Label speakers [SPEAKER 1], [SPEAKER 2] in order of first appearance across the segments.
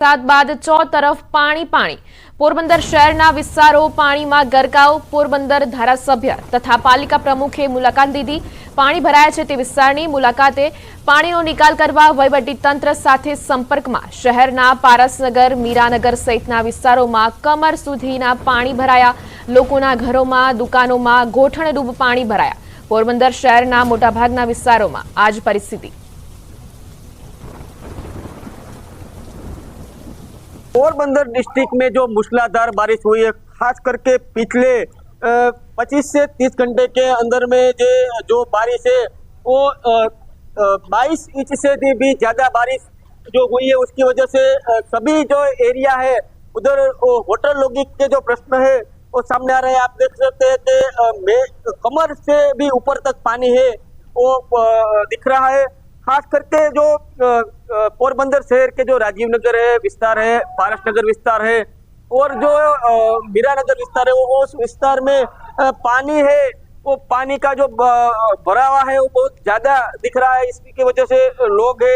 [SPEAKER 1] વરસાદ બાદ ચોતરફ પાણી પોરબંદર શહેરના વિસ્તારો પાણીમાં ગરકાવ। પોરબંદર ધારાસભ્ય તથા પાલિકા પ્રમુખે મુલાકાત લીધી। પાણી ભરાયા છે તે વિસ્તારની મુલાકાતે પાણીનો નિકાલ કરવા વહીવટી તંત્ર સાથે સંપર્કમાં। શહેરના પારસનગર, મીરાનગર સહિતના વિસ્તારોમાં કમર સુધીના પાણી ભરાયા। લોકોના ઘરોમાં, દુકાનોમાં ગોઠણડૂબ પાણી ભરાયા। પોરબંદર શહેરના મોટાભાગના વિસ્તારોમાં આ જ પરિસ્થિતિ।
[SPEAKER 2] पोरबंदर डिस्ट्रिक्ट में जो मूसलाधार बारिश हुई है, खास करके पिछले 25 से 30 घंटे के अंदर में जो बारिश है वो 22 इंच से भी ज़्यादा बारिश जो हुई है, उसकी वजह से सभी जो एरिया है उधर होटल लोगी के जो प्रश्न है वो सामने आ रहे हैं। आप देख सकते हैं कि कमर से भी ऊपर तक पानी है वो दिख रहा है। खास करके जो पोरबंदर शहर के जो राजीव नगर है विस्तार है, पारसनगर विस्तार है और जो मीरानगर विस्तार है, वो उस विस्तार में पानी है, वो पानी का जो भरावा है वो बहुत ज्यादा दिख रहा है। इसकी वजह से लोग है,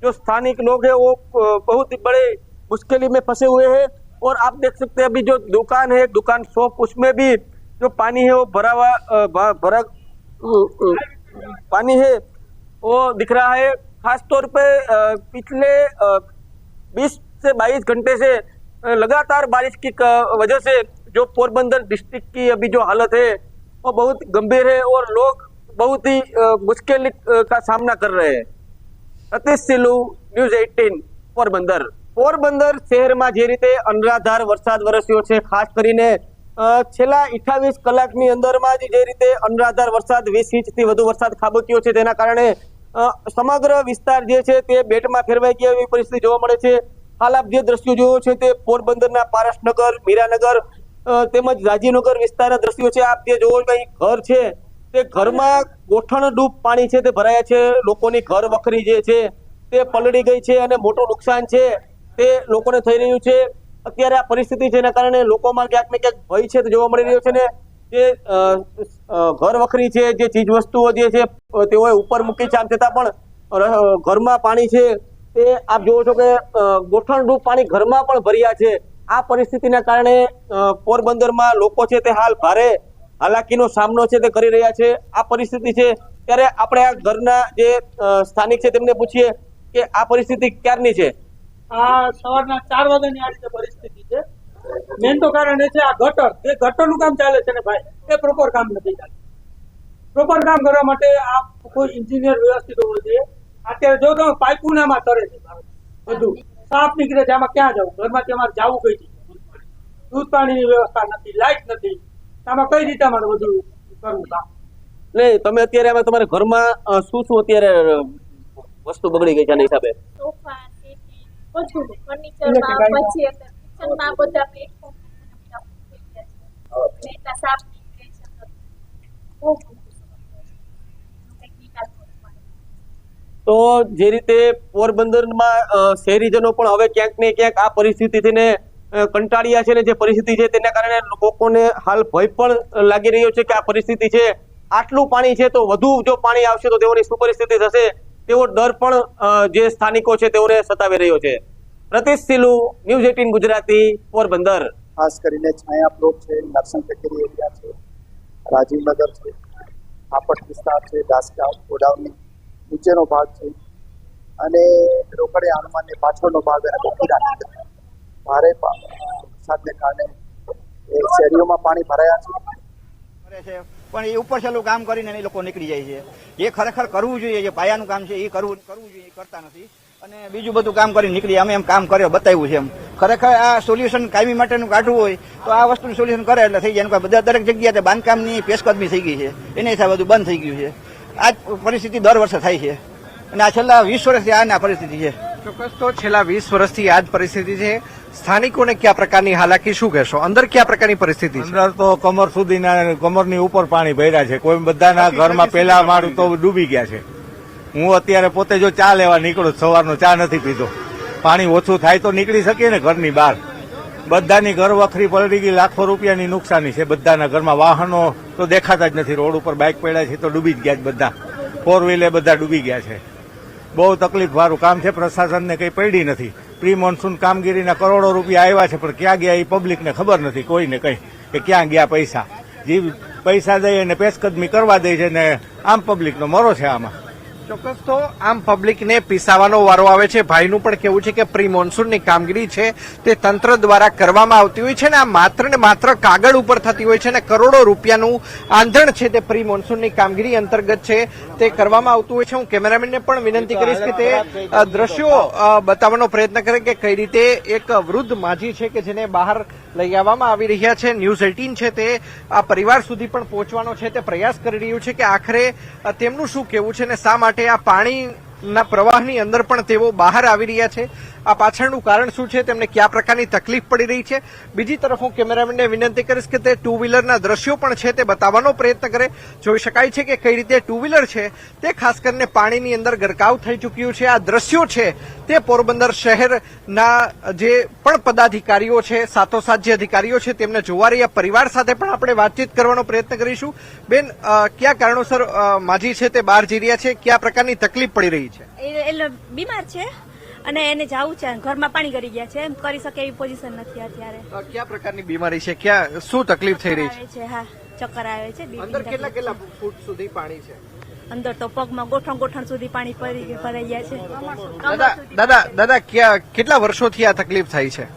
[SPEAKER 2] जो स्थानिक लोग है, वो बहुत बड़े मुश्किल में फंसे हुए हैं। और आप देख सकते हैं अभी जो दुकान है, दुकान शॉप, उसमें भी जो पानी है वो भरा पानी है वो दिख रहा है। खास तौर पे पिछले 20 से 22 घंटे से लगातार बारिश की वजह से जो पोरबंदर डिस्ट्रिक्ट की अभी जो हालत है वो बहुत गंभीर है और लोग बहुत ही मुश्किल का सामना कर रहे हैं। सतीश सिलू, न्यूज़ 18 पोरबंदर। पोरबंदर शहर में जे रीते अनराधार वरसाद वरस्यो छे, खास करीने छेल्ला 28 कलाकनी अंदरमां जे रीते अनराधार वरसाद 20 इंचथी वधु वरसाद खाबक्यो छे, तेना कारणे समग्र विस्तार जे छे ते बेटमां फेरवाई गया एवी परिस्थिति जोवा मळे छे। हाल आप जे दृश्यो जोयो छे ते पोरबंदरना पारसनगर, मीरानगर तेमज राजीवनगर विस्ताરના दृश्यो छे। आप जे जोવો અહીં ઘર છે તે ઘરમાં ગોઠણડૂબ પાણી છે તે ભરાયા છે। લોકોની ઘર વખરી જે છે તે પલળી ગઈ છે અને મોટું નુકસાન છે તે લોકોને થઈ રહ્યું છે। અત્યારે આ પરિસ્થિતિ છે એના કારણે લોકોમાં ક્યાંક ને ક્યાંક ભય છે તે જોવા મળી રહ્યો છે ને જે ઘર વખરી છે, જે ચીજ વસ્તુઓ જે છે તેઓએ ઉપર મૂકી છે, આમ છતાં પણ ઘરમાં પાણી છે તે આપ જોવો છો કે ગોઠણડૂબ પાણી ઘરમાં પણ ભર્યા છે। આ પરિસ્થિતિના કારણે પોરબંદરમાં લોકો છે તે હાલ ભારે હાલાકીનો સામનો છે તે કરી રહ્યા છે। આ પરિસ્થિતિ છે ત્યારે આપણે આ ઘરના જે સ્થાનિક છે તેમને પૂછીએ કે આ પરિસ્થિતિ ક્યારની છે।
[SPEAKER 3] આ સવારના 4 વાગ્યાની આ રીતે પરિસ્થિતિ છે। મેન તો કારણ એ છે આ ગટરનું કામ ચાલે છે ને ભાઈ, એ પ્રોપર કામ નથી ચાલતું। પ્રોપર કામ કરવા માટે આ કોઈ એન્જિનિયર વ્યવસ્થિત હોવો જોઈએ। અત્યારે જો તમે પાઇપુનામાં તરે છે બધું સાફ નીકળે છે, આમાં ક્યાં જવું? ઘરમાંથી અમારે જવું કઈ રીતે? દૂધ પાણીની વ્યવસ્થા નથી, લાઇટ નથી, આમાં કઈ રીતે અમારે બધું કરવું કામ?
[SPEAKER 2] નહીં, તમે અત્યારે આમાં તમારા ઘરમાં શું અત્યારે વસ્તુ બગડી ગઈ છે આના હિસાબે?
[SPEAKER 4] સોફા, ટીવી, બધું ફર્નિચરમાં, પછી અંદર કિચનમાં બધા પ્લેટફોર્મ થઈ ગયા છે, એટલા સાફ નીકળે છે, બહુ
[SPEAKER 2] તો જે રીતે પોરબંદરમાં શહેરીજનો પણ હવે ક્યાંક ને ક્યાંક આ પરિસ્થિતિથી ને કંટાળ્યા છે ને જે પરિસ્થિતિ છે તેના કારણે લોકોને હાલ ભય પણ લાગી રહ્યો છે કે આ પરિસ્થિતિ છે, આટલું પાણી છે તો વધુ જો પાણી આવશે તો તેઓની શું પરિસ્થિતિ થશે તેવો ડર પણ જે સ્થાનિકો છે તેઓને સતાવી રહ્યો છે। પ્રતિશ સિલુ, ન્યૂઝ 18 ગુજરાતી, પોરબંદર।
[SPEAKER 5] ખાસ કરીને છાયા પ્લોટ છે, નરસંગ ટેકરી એરિયા છે, રાજીવનગર છે, આપટ વિસ્તાર છે, દાસકા ગોડાઉનની નીચેનો ભાગ છે અને રોકડિયા હનુમાનની પાછળનો ભાગ અને બખીરા ભારે વરસાદને કારણે એ શેરીઓમાં પાણી ભરાયા છે।
[SPEAKER 6] પણ એ ઉપર છેલ્લું કામ કરીને એ લોકો નીકળી જાય છે। જે ખરેખર કરવું જોઈએ, જે પાયાનું કામ છે એ કરવું જોઈએ, એ કરતા નથી અને બીજું બધું કામ કરીને નીકળી અમે એમ કામ કર્યો બતાવ્યું છે। એમ ખરેખર આ સોલ્યુશન કાયમી માટેનું કાઢવું હોય તો આ વસ્તુનું સોલ્યુશન કરે એટલે થઈ જાય। બધા દરેક જગ્યાએ બાંધકામની પેશકદમી થઈ ગઈ છે, એને હિસાબે બધું બંધ થઈ ગયું છે। આ પરિસ્થિતિ દર વર્ષે થાય છે અને આ છેલ્લા 20 વર્ષથી આ પરિસ્થિતિ છે।
[SPEAKER 7] ચોક્કસ, તો છેલ્લા 20 વર્ષથી આ જ પરિસ્થિતિ છે। સ્થાનિકોને કયા પ્રકારની હાલાકી, શું કહેશો? અંદર કયા પ્રકારની પરિસ્થિતિ છે?
[SPEAKER 8] અંદર તો કમર સુધીના, કમરની ઉપર પાણી ભર્યા છે। કોઈ બધાના ઘરમાં પેલા માળું તો ડૂબી ગયા છે। હું અત્યારે પોતે જો ચા લેવા નીકળું, સવારનો ચા નથી પીધો। પાણી ઓછું થાય તો નીકળી શકીએ ને ઘરની બહાર। બધાની ઘર વખરી પલળી ગઈ, લાખો રૂપિયાની નુકસાની છે બધાના ઘરમાં। વાહનો તો દેખાતા જ નથી, રોડ ઉપર બાઇક પડ્યા છે તો ડૂબી જ ગયા જ બધા, 4 વ્હીલર બધા ડૂબી ગયા છે। બહુ તકલીફ વાળું કામ છે, પ્રશાસનને કંઈ પડી નથી। પ્રી મોન્સૂન કામગીરીના કરોડો રૂપિયા આવ્યા છે, પણ ક્યાં ગયા એ પબ્લિકને ખબર નથી કોઈને કંઈ કે ક્યાં ગયા પૈસા. જે પૈસા દઈ અને પેશકદમી કરવા દે છે ને આમ પબ્લિકનો મરો છે આમાં.
[SPEAKER 7] ચોક્કસ તો આમ પબ્લિકને પીસાવાનો વારો આવે છે. ભાઈનું પણ કેવું છે કે પ્રી મોન્સૂનની કામગીરી છે તે તંત્ર દ્વારા કરવામાં આવતી હોય છે ને આ માત્ર ને માત્ર કાગળ ઉપર થતી હોય છે ને કરોડો રૂપિયાનું આંધણ છે તે પ્રી મોન્સૂનની કામગીરી અંતર્ગત છે તે કરવામાં આવતું હોય છે. હું કેમેરામેનને પણ વિનંતી કરીશ કે તે દ્રશ્યો બતાવવાનો પ્રયત્ન કરે કે કઈ રીતે એક વૃદ્ધ માજી છે કે જેને બહાર લઈ આવવામાં આવી રહ્યા છે. ન્યૂઝ 18 છે તે આ પરિવાર સુધી પણ પહોંચવાનો છે તે પ્રયાસ કરી રહ્યું છે કે આખરે તેમનું શું કહેવું છે ને શા માટે આ પાણીના પ્રવાહની અંદર પણ તેઓ બહાર આવી રહ્યા છે. આ પાછળનું કારણ શું છે, તેમને કયા પ્રકારની તકલીફ પડી રહી છે. બીજી તરફ હું કેમેરામેનને વિનંતી કરીશ કે તે ટુ વ્હીલરના દ્રશ્યો પણ છે તે બતાવવાનો પ્રયત્ન કરે. જોઈ શકાય છે કે કઈ રીતે ટુ વ્હીલર છે તે ખાસ કરીને પાણીની અંદર ગરકાવ થઈ ચૂક્યું છે. આ દ્રશ્યો છે તે પોરબંદર શહેરના જે પણ પદાધિકારીઓ છે, સાથોસાથ જે અધિકારીઓ છે તેમને જોવા રહ્યા પરિવાર સાથે પણ આપણે વાતચીત કરવાનો પ્રયત્ન કરીશું. બેન, કયા કારણોસર માજી છે તે બહાર જઈ રહ્યા છે, કયા પ્રકારની તકલીફ પડી રહી છે?
[SPEAKER 9] એટલે બીમાર છે અને એને જવું છે, ઘરમાં પાણી કરી ગયા છે, એમ કરી શકે એવી પોઝિશન નથી અત્યારે.
[SPEAKER 7] કયા પ્રકારની બીમારી છે, ક્યાં શું તકલીફ થઈ રહી છે?
[SPEAKER 9] હા, ચક્કર આવે છે.
[SPEAKER 7] અંદર કેટલા ફૂટ સુધી પાણી છે?
[SPEAKER 9] અંદર તો પગમાં ગોઠણ સુધી પાણી ભરાઈ ગયા છે.
[SPEAKER 7] દાદા કેટલા વર્ષોથી આ તકલીફ થાય છે?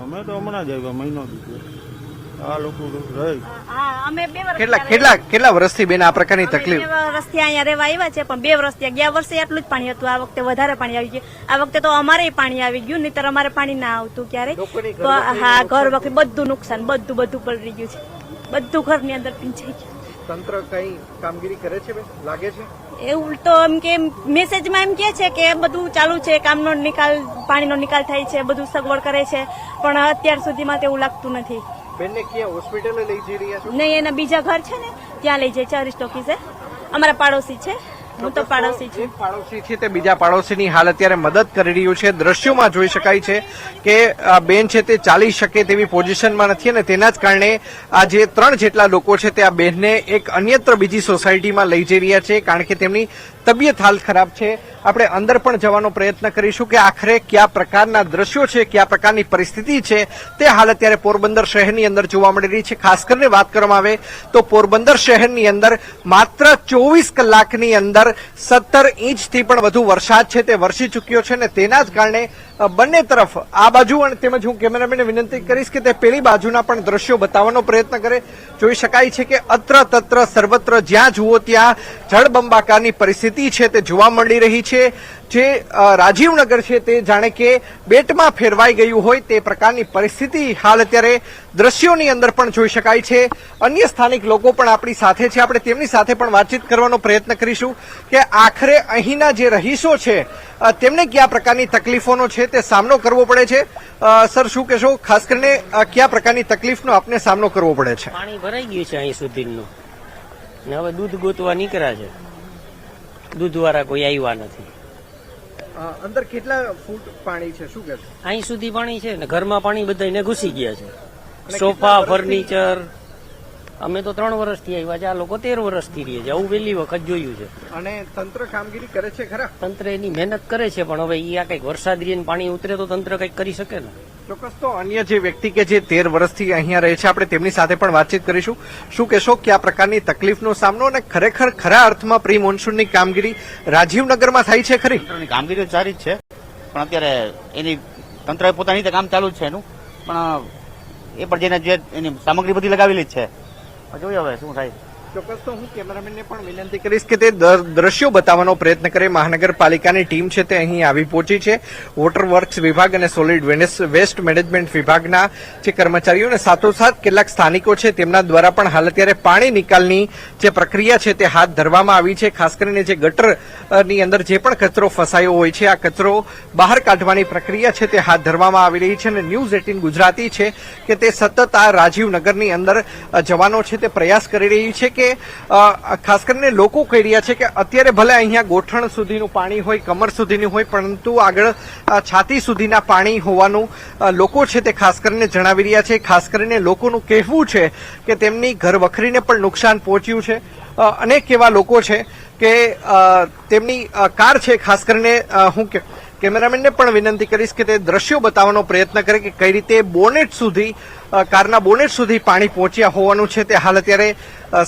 [SPEAKER 8] અમે તો હમણાં જ આવ્યા, મહિનો આ લોકો
[SPEAKER 9] હા, અમે 2 વર્ષ
[SPEAKER 7] કેટલા વર્ષથી બેન આ પ્રકારની તકલીફ?
[SPEAKER 9] 2 વર્ષથી અહીંયા રહેવા આવ્યા છે, પણ 2 વર્ષથી ગયા વર્ષે એટલું જ પાણી હતું. આ વખતે વધારે પાણી આવી ગયું. આ વખતે તો અમારે પાણી આવી ગયું, નહીંતર અમારે પાણી ના આવતું ક્યારેય. હા, ઘર વખતે બધું નુકસાન, બધું પલળી ગયું છે. બધું ઘરની અંદર પીંછાઈ ગયું.
[SPEAKER 7] તંત્ર કઈ કામગીરી કરે છે બેન, લાગે છે?
[SPEAKER 9] એવું તો એમ કે મેસેજમાં એમ કે છે કે બધું ચાલુ છે, કામનો નિકાલ, પાણીનો નિકાલ થાય છે, બધું સગવડ કરે છે, પણ અત્યાર સુધીમાં તેવું લાગતું નથી.
[SPEAKER 7] બેનને ક્યાં હોસ્પિટલે લઈ જઈ રહ્યા છો?
[SPEAKER 9] નહીં, એના બીજા ઘર છે ને ત્યાં લઈ જાય છે. અરિસ્ટોફિસે અમારા પાડોશી છે. હું તો પાડોશી છું.
[SPEAKER 7] પાડોશી છે તે બીજા પાડોશીની હાલ અત્યારે મદદ કરી રહ્યું છે. દ્રશ્યોમાં જોઈ શકાય છે કે આ બેન છે તે ચાલી શકે તેવી પોઝિશનમાં નથી અને તેના જ કારણે આ જે 3 જેટલા લોકો છે તે આ બેનને એક અન્યત્ર બીજી સોસાયટીમાં લઈ જઈ રહ્યા છે, કારણ કે તેમની તબિયત હાલ ખરાબ છે. આપણે અંદર પણ જવાનો પ્રયત્ન કરીશું કે આખરે કયા પ્રકારના દ્રશ્યો છે, કયા પ્રકારની પરિસ્થિતિ છે તે હાલ અત્યારે પોરબંદર શહેરની અંદર જોવા મળી રહી છે. ખાસ કરીને વાત કરવામાં આવે તો પોરબંદર શહેરની અંદર માત્ર 24 કલાકની અંદર 17 ઇંચથી પણ વધુ વરસાદ છે તે વરસી ચૂક્યો છે અને તેના જ કારણે બંને તરફ આ બાજુ અને તેમજ હું કેમેરામેનને વિનંતી કરીશ કે તે પેલી બાજુના પણ દ્રશ્યો બતાવવાનો પ્રયત્ન કરે. જોઈ શકાય છે કે અત્ર તત્ર સર્વત્ર જ્યાં જુઓ ત્યાં જળબંબાકારની પરિસ્થિતિ છે તે જોવા મળી રહી છે. જે રાજીવનગર છે તે જાણે કે બેટમાં ફેરવાઈ ગયું હોય તે પ્રકારની પરિસ્થિતિ હાલ અત્યારે દ્રશ્યોની અંદર પણ જોઈ શકાય છે. અન્ય સ્થાનિક લોકો પણ આપણી સાથે છે, આપણે તેમની સાથે પણ વાતચીત કરવાનો પ્રયત્ન કરીશું કે આખરે અહીંના જે રહીશો છે તેમને કયા પ્રકારની તકલીફોનો છે તે સામનો કરવો પડે છે. સર, શું કહેશો, ખાસ કરીને કયા પ્રકારની તકલીફનો આપને સામનો કરવો પડે છે?
[SPEAKER 10] પાણી ભરાઈ ગયું છે અહીં સુધીનું ને હવે દૂધ ગોતવા નીકળ્યા છે. દૂધવાળા કોઈ આવ્યા નથી.
[SPEAKER 7] અંદર કેટલા ફૂટ પાણી છે, શું કહેશો?
[SPEAKER 10] અહીં સુધી પાણી છે ને ઘરમાં પાણી બધાને ઘૂસી ગયા છે. Sofa, furniture. અમે તો 3 વર્ષથી આવ્યા છે, આ લોકો 13 વર્ષથી રહે છે. આવું પહેલી વખત જોયું છે.
[SPEAKER 7] અને તંત્ર કામગીરી કરે છે ખરા?
[SPEAKER 10] તંત્ર એની મહેનત કરે છે, પણ હવે આ કઈક વરસાદ રહીને પાણી ઉતરે તો તંત્ર કઈક કરી શકે ને.
[SPEAKER 7] ચોક્કસ. તો અન્ય જે વ્યક્તિ કે જે 13 વર્ષથી અહીંયા રહે છે આપણે તેમની સાથે પણ વાતચીત કરીશું. શું કહેશો, કયા પ્રકારની તકલીફનો સામનો અને ખરેખર ખરા અર્થમાં પ્રી મોન્સૂનની કામગીરી રાજીવનગરમાં થાય છે ખરી?
[SPEAKER 6] કામગીરી સારી જ છે, પણ અત્યારે એની તંત્રએ પોતાની રીતે કામ ચાલુ જ છે એનું, પણ એ પણ જેને જે એની સામગ્રી બધી લગાવેલી જ છે. જોઈએ હવે શું થાય.
[SPEAKER 7] ચોક્કસ. તો હું કેમેરામેનને પણ વિનંતી કરીશ કે તે દ્રશ્યો બતાવવાનો પ્રયત્ન કરે. મહાનગરપાલિકાની ટીમ છે તે અહીં આવી પહોંચી છે. વોટર વર્ક્સ વિભાગ અને સોલિડ વેસ્ટ મેનેજમેન્ટ વિભાગના જે કર્મચારીઓ અને સાથોસાથ કેટલાક સ્થાનિકો છે તેમના દ્વારા પણ હાલ અત્યારે પાણી નિકાલની જે પ્રક્રિયા છે તે હાથ ધરવામાં આવી છે. ખાસ કરીને જે ગટરની અંદર જે પણ કચરો ફસાયો હોય છે આ કચરો બહાર કાઢવાની પ્રક્રિયા છે તે હાથ ધરવામાં આવી રહી છે અને ન્યૂઝ 18 ગુજરાતી છે કે તે સતત આ રાજીવનગરની અંદર જવાનો છે તે પ્રયાસ કરી રહી છે કે ખાસ કરીને લોકો કહી રહ્યા છે કે અત્યારે ભલે અહીંયા ગોઠણ સુધીનું પાણી હોય, કમર સુધીનું હોય, પરંતુ આગળ છાતી સુધીના પાણી હોવાનું લોકો છે તે ખાસ કરીને જણાવી રહ્યા છે. ખાસ કરીને લોકોનું કહેવું છે કે તેમની ઘર વખરીને પણ નુકસાન પહોંચ્યું છે. અનેક એવા લોકો છે કે તેમની કાર છે, ખાસ કરીને કેમેરામેનને પણ વિનંતી કરીશ કે તે દ્રશ્યો બતાવવાનો પ્રયત્ન કરે કે કઈ રીતે બોનેટ સુધી કારના બોનેટ સુધી પાણી પહોંચ્યા હોવાનું છે તે હાલ અત્યારે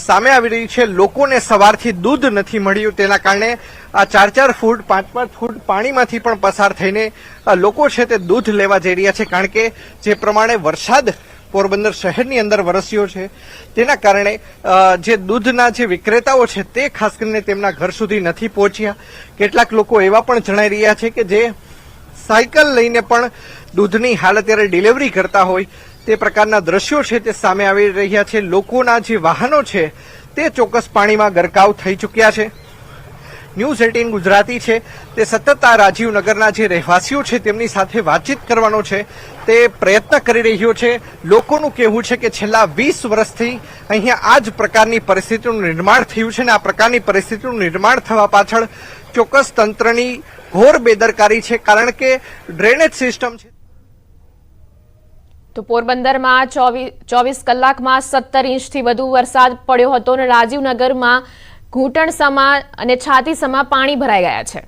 [SPEAKER 7] સામે આવી રહ્યું છે. લોકોને સવારથી દૂધ નથી મળ્યું, તેના કારણે આ 4-4 ફૂટ 5-5 ફૂટ પાણીમાંથી પણ પસાર થઈને લોકો છે તે દૂધ લેવા જઈ રહ્યા છે. કારણ કે જે પ્રમાણે વરસાદ પોરબંદર શહેરની અંદર વરસ્યો છે તેના કારણે જે દૂધના જે વિક્રેતાઓ છે તે ખાસ કરીને તેમના ઘર સુધી નથી પહોંચ્યા. કેટલાક લોકો એવા પણ જણાઈ રહ્યા છે કે જે સાયકલ લઈને પણ દૂધની હાલ અત્યારે ડિલિવરી કરતા હોય તે પ્રકારના દ્રશ્યો છે તે સામે આવી રહ્યા છે. લોકોના જે વાહનો છે તે ચોક્કસ પાણીમાં ગરકાવ થઈ ચૂક્યા છે. ન્યૂઝ 18 ગુજરાતી છે તે સતત આ રાજીવનગરના જે રહેવાસીઓ છે તેમની સાથે વાતચીત કરવાનો છે તે પ્રયત્ન કરી રહ્યો છે. લોકોનું કહેવું છે કે છેલ્લા 20 વર્ષથી અહીંયા આ જ પ્રકારની પરિસ્થિતિનું નિર્માણ થયું છે અને આ પ્રકારની પરિસ્થિતિનું નિર્માણ થવા પાછળ ચોક્કસ તંત્રની ઘોર બેદરકારી છે. કારણ કે ડ્રેનેજ સિસ્ટમ છે.
[SPEAKER 1] તો પોરબંદરમાં 24 કલાકમાં 17 ઇંચથી વધુ વરસાદ પડ્યો હતો અને રાજીવનગરમાં ઘૂંટણ સમા અને છાતી સમા પાણી ભરાઈ ગયા છે.